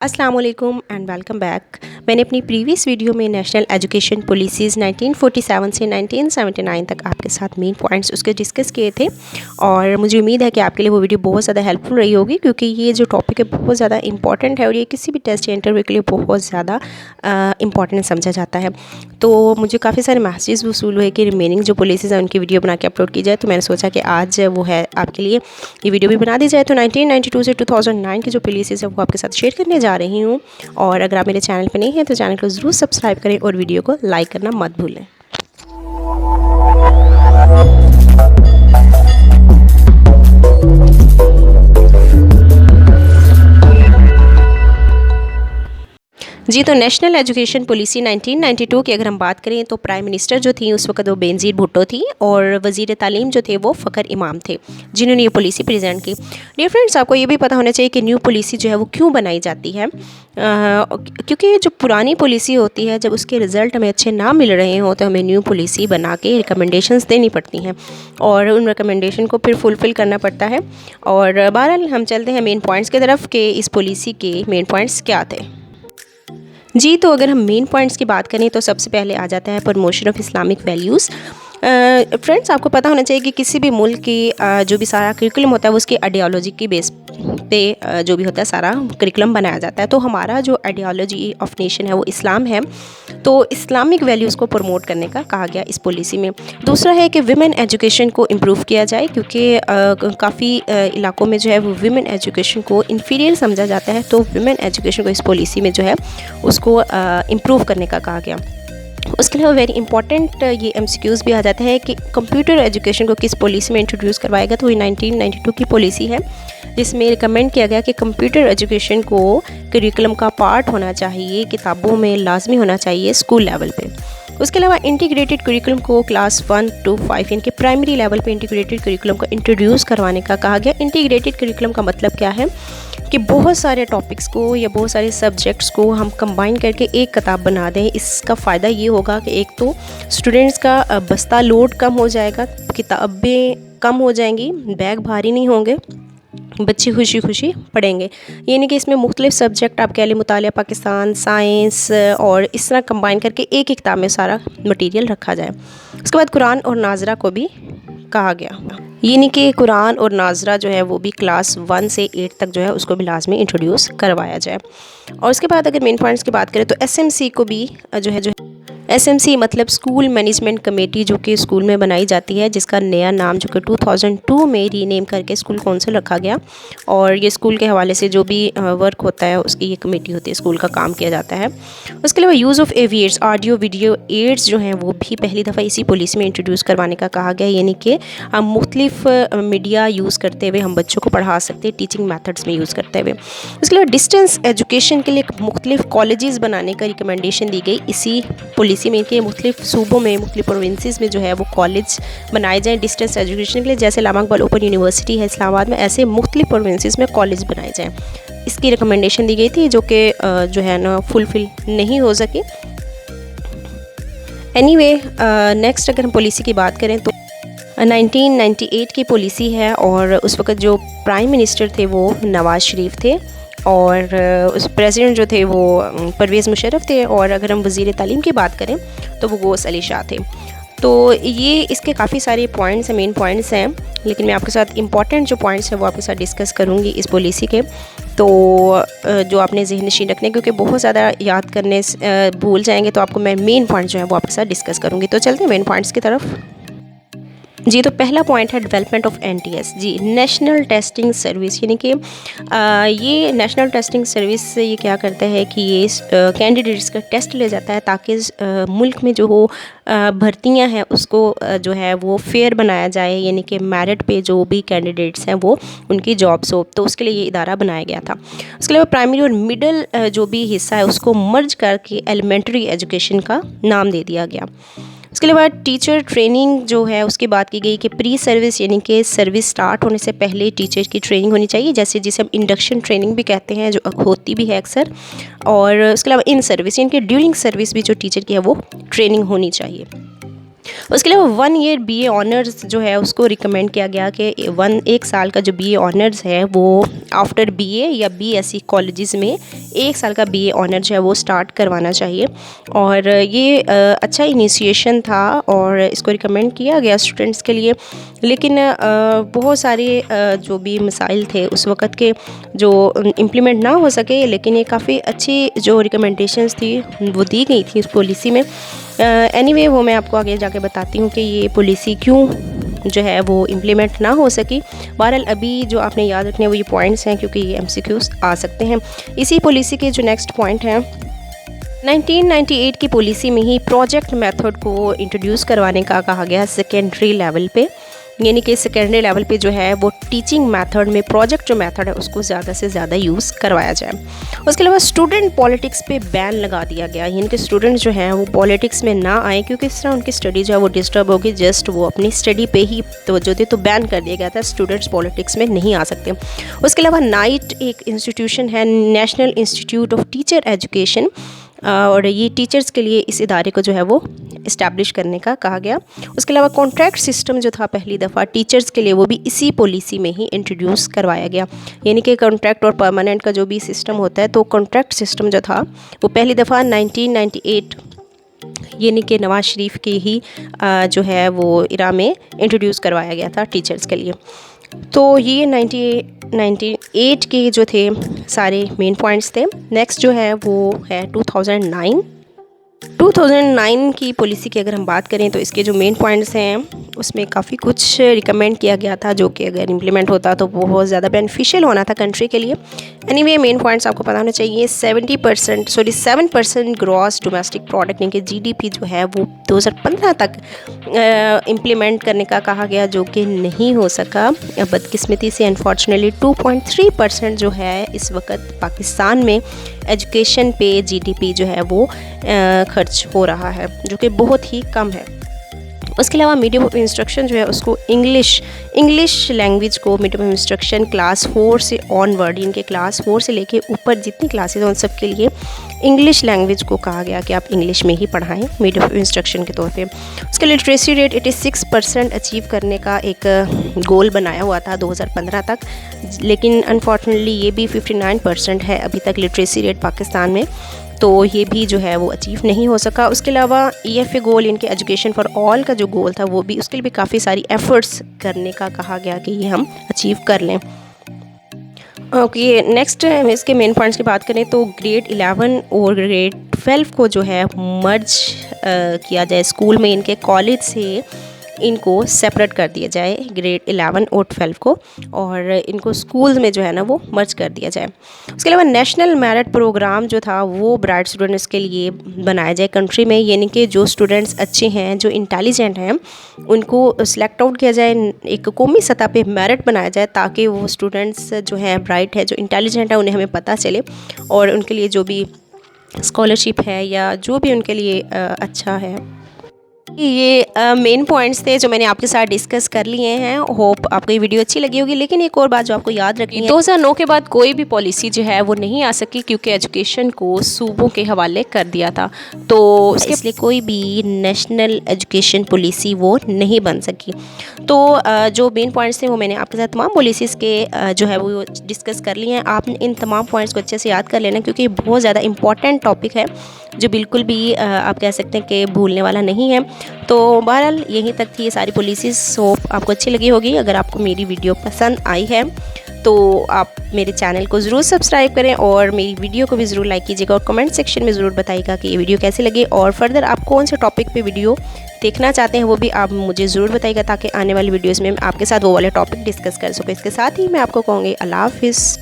अस्सलाम वालेकुम and welcome back. मैंने अपनी प्रीवियस वीडियो में नेशनल एजुकेशन पॉलिसीज़ 1947 से 1979 तक आपके साथ मेन पॉइंट्स उसके डिस्कस किए थे और मुझे उम्मीद है कि आपके लिए वो वीडियो बहुत ज़्यादा हेल्पफुल रही होगी, क्योंकि ये जो टॉपिक है बहुत ज़्यादा इंपॉर्टेंट है और ये किसी भी टेस्ट या इंटरव्यू के लिए बहुत ज़्यादा इंपॉर्टेंट समझा जाता है। तो मुझे काफ़ी सारे मैसेजेस वसूल हुए कि रिमेनिंग जो पॉलिसीज़ हैं उनकी वीडियो बना के अपलोड की जाए, तो मैंने सोचा कि आज वो है आपके लिए ये वीडियो भी बना दी जाए। तो 1992 से 2009 की जो पॉलिसीज़ है वो आपके साथ शेयर करने जा रही हूँ, और अगर आप मेरे चैनल पर नहीं हैं तो चैनल को ज़रूर सब्सक्राइब करें और वीडियो को लाइक करना मत भूलें। जी, तो नेशनल एजुकेशन पॉलिसी 1992 की अगर हम बात करें तो प्राइम मिनिस्टर जो थी उस वक्त वो बेनज़ीर भुट्टो थी और वज़ीर तालीम जो थे वो फ़खर इमाम थे, जिन्होंने ये पॉलिसी प्रेजेंट की। डियर फ्रेंड्स, आपको ये भी पता होना चाहिए कि न्यू पॉलिसी जो है वो क्यों बनाई जाती है, क्योंकि जो पुरानी पॉलिसी होती है जब उसके रिज़ल्ट हमें अच्छे ना मिल रहे हों तो हमें न्यू पॉलिसी बना के रिकमेंडेशंस देनी पड़ती हैं और उन रिकमेंडेशन को फिर फुलफ़िल करना पड़ता है। और बहरहाल हम चलते हैं मेन पॉइंट्स की तरफ कि इस पॉलिसी के मेन पॉइंट्स क्या थे। जी, तो अगर हम मेन पॉइंट्स की बात करें तो सबसे पहले आ जाता है promotion of Islamic values. Friends, आपको पता होना चाहिए कि किसी भी मुल्क की जो भी सारा करिकुलम होता है वो उसकी आइडियोलॉजी की बेस पे जो भी होता है सारा करिकुलम बनाया जाता है। तो हमारा जो आइडियोलॉजी ऑफ नेशन है वो इस्लाम है, तो इस्लामिक वैल्यूज़ को प्रमोट करने का कहा गया इस पॉलिसी में। दूसरा है कि विमेन एजुकेशन को इम्प्रूव किया जाए, क्योंकि काफ़ी इलाकों में जो है वो विमेन एजुकेशन को इन्फीरियर समझा जाता है, तो विमेन एजुकेशन को इस पॉलिसी में जो है उसको इम्प्रूव करने का कहा गया। उसके अलावा वेरी इंपॉर्टेंट ये एमसीक्यूज़ भी आ जाता है कि कंप्यूटर एजुकेशन को किस पॉलिसी में इंट्रोड्यूस करवाएगा, तो ये 1992 की पॉलिसी है जिसमें रिकमेंड किया गया कि कंप्यूटर एजुकेशन को करिकुलम का पार्ट होना चाहिए, किताबों में लाजमी होना चाहिए स्कूल लेवल पे। उसके अलावा इंटीग्रेटेड करिकुलम को क्लास 1 to 5 यानी कि प्राइमरी लेवल पे इंटीग्रेटेड करिकुलम को इंट्रोड्यूस करवाने का कहा गया। इंटीग्रेटेड करिकुलम का मतलब क्या है कि बहुत सारे टॉपिक्स को या बहुत सारे सब्जेक्ट्स को हम कंबाइन करके एक किताब बना दें। इसका फ़ायदा ये होगा कि एक तो स्टूडेंट्स का बस्ता लोड कम हो जाएगा, किताबें कम हो जाएंगी, बैग भारी नहीं होंगे, बच्चे खुशी खुशी पढ़ेंगे। यानी कि इसमें मुख्तलिफ सब्जेक्ट आप कह लें, मुतालिया पाकिस्तान, साइंस और इस तरह कंबाइन करके एक एक किताब में सारा मटेरियल रखा जाए। उसके बाद कुरान और नाजरा को भी कहा गया, यानी कि कुरान और नाजरा जो है वो भी क्लास 1 से 8 तक जो है उसको भी लाजमी इंट्रोड्यूस करवाया जाए। और उसके बाद अगर मेन पॉइंट्स की बात करें तो एसएमसी को भी जो है एसएमसी मतलब स्कूल मैनेजमेंट कमेटी, जो कि स्कूल में बनाई जाती है, जिसका नया नाम जो कि 2002 में रीनेम करके स्कूल काउंसिल रखा गया। और ये स्कूल के हवाले से जो भी वर्क होता है उसकी ये कमेटी होती है, स्कूल का काम किया जाता है। उसके अलावा यूज़ ऑफ एवियर्स ऑडियो वीडियो एड्स जो हैं वो भी पहली दफ़ा इसी पॉलिसी में इंट्रोड्यूस करवाने का कहा गया, यानी कि हम मुख्तलिफ मीडिया यूज़ करते हुए हम बच्चों को पढ़ा सकते हैं, टीचिंग मेथड्स में यूज़ करते हुए। उसके अलावा डिस्टेंस एजुकेशन के लिए मुख्तलिफ कॉलेजेस बनाने का रिकमेंडेशन दी गई इसी पॉलिसी में कि मुख्तलिफ सूबों में, मुख्तलिफ प्रोविंसेस में जो है वो कॉलेज बनाए जाएँ डिस्टेंस एजुकेशन के लिए। जैसे इलामा इकबाल ओपन यूनिवर्सिटी है इस्लामाबाद में, ऐसे मुख्तलिफ प्रोविंसेस में कॉलेज बनाए जाएँ। इसकी रिकमेंडेशन दी गई थी जो कि जो है ना फुलफ़िल नहीं हो सकी। एनीवे, नेक्स्ट अगर हम पॉलिसी की बात करें तो 1998 की पॉलिसी है और उस वक़्त जो प्राइम मिनिस्टर थे वो नवाज़ शरीफ थे और उस प्रेसिडेंट जो थे वो परवेज़ मुशर्रफ थे, और अगर हम वज़ीर तालीम की बात करें तो वो गौस अली शाह थे। तो ये इसके काफ़ी सारे पॉइंट्स हैं, मेन पॉइंट्स हैं, लेकिन मैं आपके साथ इंपॉर्टेंट जो पॉइंट्स हैं वो आपके साथ डिस्कस करूँगी इस पॉलिसी के। तो जो आपने ज़हन नशीन रखने, क्योंकि बहुत ज़्यादा याद करने भूल जाएंगे, तो आपको मैं मेन पॉइंट्स जो हैं वो आपके साथ डिस्कस करूँगी। तो चलते हैं मेन पॉइंट्स की तरफ। जी, तो पहला पॉइंट है डेवलपमेंट ऑफ एनटीएस, जी नेशनल टेस्टिंग सर्विस, यानी कि ये नेशनल टेस्टिंग सर्विस से ये क्या करता है कि ये कैंडिडेट्स का टेस्ट ले जाता है ताकि मुल्क में जो हो भर्तियां हैं उसको जो है वो फेयर बनाया जाए, यानी कि मेरिट पे जो भी कैंडिडेट्स हैं वो उनकी जॉब्स हो, तो उसके लिए ये इदारा बनाया गया था। उसके अलावा प्राइमरी और मिडिल जो भी हिस्सा है उसको मर्ज करके एलिमेंट्री एजुकेशन का नाम दे दिया गया। उसके अलावा टीचर ट्रेनिंग जो है उसकी बात की गई कि प्री सर्विस यानी कि सर्विस स्टार्ट होने से पहले टीचर की ट्रेनिंग होनी चाहिए, जैसे जिसे हम इंडक्शन ट्रेनिंग भी कहते हैं, जो होती भी है अक्सर। और उसके अलावा इन सर्विस यानी कि ड्यूरिंग सर्विस भी जो टीचर की है वो ट्रेनिंग होनी चाहिए। उसके अलावा 1 ईयर BA ऑनर्स जो है उसको रिकमेंड किया गया कि 1 साल का जो BA ऑनर्स है वो आफ्टर BA या BSc कॉलेजेस में 1 साल का BA ऑनर जो है वो स्टार्ट करवाना चाहिए। और ये अच्छा इनिशिएशन था और इसको रिकमेंड किया गया स्टूडेंट्स के लिए। लेकिन बहुत सारे जो भी मसाइल थे उस वक़्त के जो इम्प्लीमेंट ना हो सके, लेकिन ये काफ़ी अच्छी जो रिकमेंडेशंस थी वो दी गई थी इस पॉलिसी में। एनीवे वो मैं आपको आगे जाके बताती हूँ कि ये पॉलिसी क्यों जो है वो इम्प्लीमेंट ना हो सकी। बहरहाल अभी जो आपने याद रखने वो ये पॉइंट्स हैं, क्योंकि ये MCQs आ सकते हैं। इसी पॉलिसी के जो नेक्स्ट पॉइंट हैं, 1998 की पॉलिसी में ही प्रोजेक्ट मेथड को इंट्रोड्यूस करवाने का कहा गया सेकेंडरी लेवल पे, यानी कि सेकेंडरी लेवल पे जो है वो टीचिंग मेथड में प्रोजेक्ट जो मेथड है उसको ज़्यादा से ज़्यादा यूज़ करवाया जाए। उसके अलावा स्टूडेंट पॉलिटिक्स पे बैन लगा दिया गया, यानी कि स्टूडेंट जो हैं वो पॉलिटिक्स में ना आए, क्योंकि इस तरह उनकी स्टडी जो है वो डिस्टर्ब होगी। जस्ट वो अपनी स्टडी पे ही तवज्जो दे, तो बैन कर दिया गया था, स्टूडेंट्स पॉलिटिक्स में नहीं आ सकते। उसके अलावा नाइट एक इंस्टीट्यूशन है, national institute of teacher education, और ये टीचर्स के लिए इस इदारे को जो है वो इस्टेब्लिश करने का कहा गया। उसके अलावा कॉन्ट्रैक्ट सिस्टम जो था पहली दफ़ा टीचर्स के लिए वो भी इसी पॉलिसी में ही इंट्रोड्यूस करवाया गया, यानी कि कॉन्ट्रैक्ट और परमानेंट का जो भी सिस्टम होता है, तो कॉन्ट्रैक्ट सिस्टम जो था वो पहली दफ़ा 1998 यानी कि नवाज शरीफ की ही जो है वो इरा में इंट्रोड्यूस करवाया गया था टीचर्स के लिए। तो ये 1998 के जो थे सारे मेन पॉइंट्स थे। नेक्स्ट जो है वो है 2009 की पॉलिसी की अगर हम बात करें तो इसके जो मेन पॉइंट्स हैं उसमें काफ़ी कुछ रिकमेंड किया गया था, जो कि अगर इम्प्लीमेंट होता तो बहुत ज़्यादा बेनिफिशियल होना था कंट्री के लिए। एनीवे मेन पॉइंट्स आपको पता होना चाहिए। 7% ग्रॉस डोमेस्टिक प्रोडक्ट यानी कि GDP जो है वो 2015 तक इम्प्लीमेंट करने का कहा गया, जो कि नहीं हो सका बदकिस्मती से। अनफॉर्चुनेटली 2.3% जो है इस वक्त पाकिस्तान में एजुकेशन पे GDP जो है वो खर्च हो रहा है, जो कि बहुत ही कम है। उसके अलावा मीडियम ऑफ इंस्ट्रक्शन जो है उसको इंग्लिश लैंग्वेज को मीडियम ऑफ इंस्ट्रक्शन क्लास 4 से ऑनवर्ड, इनके क्लास 4 से लेके ऊपर जितनी क्लासेस हैं उन सब के लिए इंग्लिश लैंग्वेज को कहा गया कि आप इंग्लिश में ही पढ़ाएं मीडियम ऑफ इंस्ट्रक्शन के तौर पे। उसके लिटरेसी रेट 86% अचीव करने का एक गोल बनाया हुआ था 2015 तक, लेकिन अनफॉर्चुनेटली ये भी 59% है अभी तक लिटरेसी रेट पाकिस्तान में, तो ये भी जो है वो अचीव नहीं हो सका। उसके अलावा EFA गोल, इनके एजुकेशन फॉर ऑल का जो गोल था वो भी, उसके लिए भी काफ़ी सारी एफ़र्ट्स करने का कहा गया कि ये हम अचीव कर लें। ओके, नेक्स्ट इसके मेन पॉइंट्स की बात करें तो ग्रेड 11 और ग्रेड 12 को जो है मर्ज किया जाए स्कूल में, इनके कॉलेज से इनको सेपरेट कर दिया जाए ग्रेड 11 और 12 को, और इनको स्कूल्स में जो है ना वो मर्ज कर दिया जाए। उसके अलावा नेशनल मेरिट प्रोग्राम जो था वो ब्राइट स्टूडेंट्स के लिए बनाया जाए कंट्री में, यानी कि जो स्टूडेंट्स अच्छे हैं, जो इंटेलिजेंट हैं, उनको सिलेक्ट आउट किया जाए, एक कौमी सतह पे मेरिट बनाया जाए, ताकि वो स्टूडेंट्स जो हैं ब्राइट है, जो इंटेलिजेंट है, उन्हें हमें पता चले और उनके लिए जो भी स्कॉलरशिप है या जो भी उनके लिए अच्छा है। ये मेन पॉइंट्स थे जो मैंने आपके साथ डिस्कस कर लिए हैं। होप आपको ये वीडियो अच्छी लगी होगी। लेकिन एक और बात जो आपको याद रखनी है, 2009 के बाद कोई भी पॉलिसी जो है वो नहीं आ सकी, क्योंकि एजुकेशन को सूबों के हवाले कर दिया था, तो इसलिए कोई भी नेशनल एजुकेशन पॉलिसी वो नहीं बन सकी। तो जो मेन पॉइंट्स थे वो मैंने आपके साथ तमाम पॉलिसीज़ के जो है वो डिस्कस कर लिए हैं। आपने इन तमाम पॉइंट्स को अच्छे से याद कर लेना, क्योंकि बहुत ज़्यादा इंपॉर्टेंट टॉपिक है जो बिल्कुल भी आप कह सकते हैं कि भूलने वाला नहीं है। तो बहरहाल यहीं तक थी ये सारी पॉलिसीज़। होप आपको अच्छी लगी होगी। अगर आपको मेरी वीडियो पसंद आई है तो आप मेरे चैनल को ज़रूर सब्सक्राइब करें और मेरी वीडियो को भी ज़रूर लाइक कीजिएगा और कमेंट सेक्शन में ज़रूर बताइएगा कि ये वीडियो कैसी लगी, और फर्दर आप कौन से टॉपिक पे वीडियो देखना चाहते हैं वो भी आप मुझे ज़रूर बताइएगा, ताकि आने वाली वीडियोज़ में मैं आपके साथ वो वाले टॉपिक डिस्कस कर सकूँ। इसके साथ ही मैं आपको कहूँगी अल्लाह हाफ़िज़।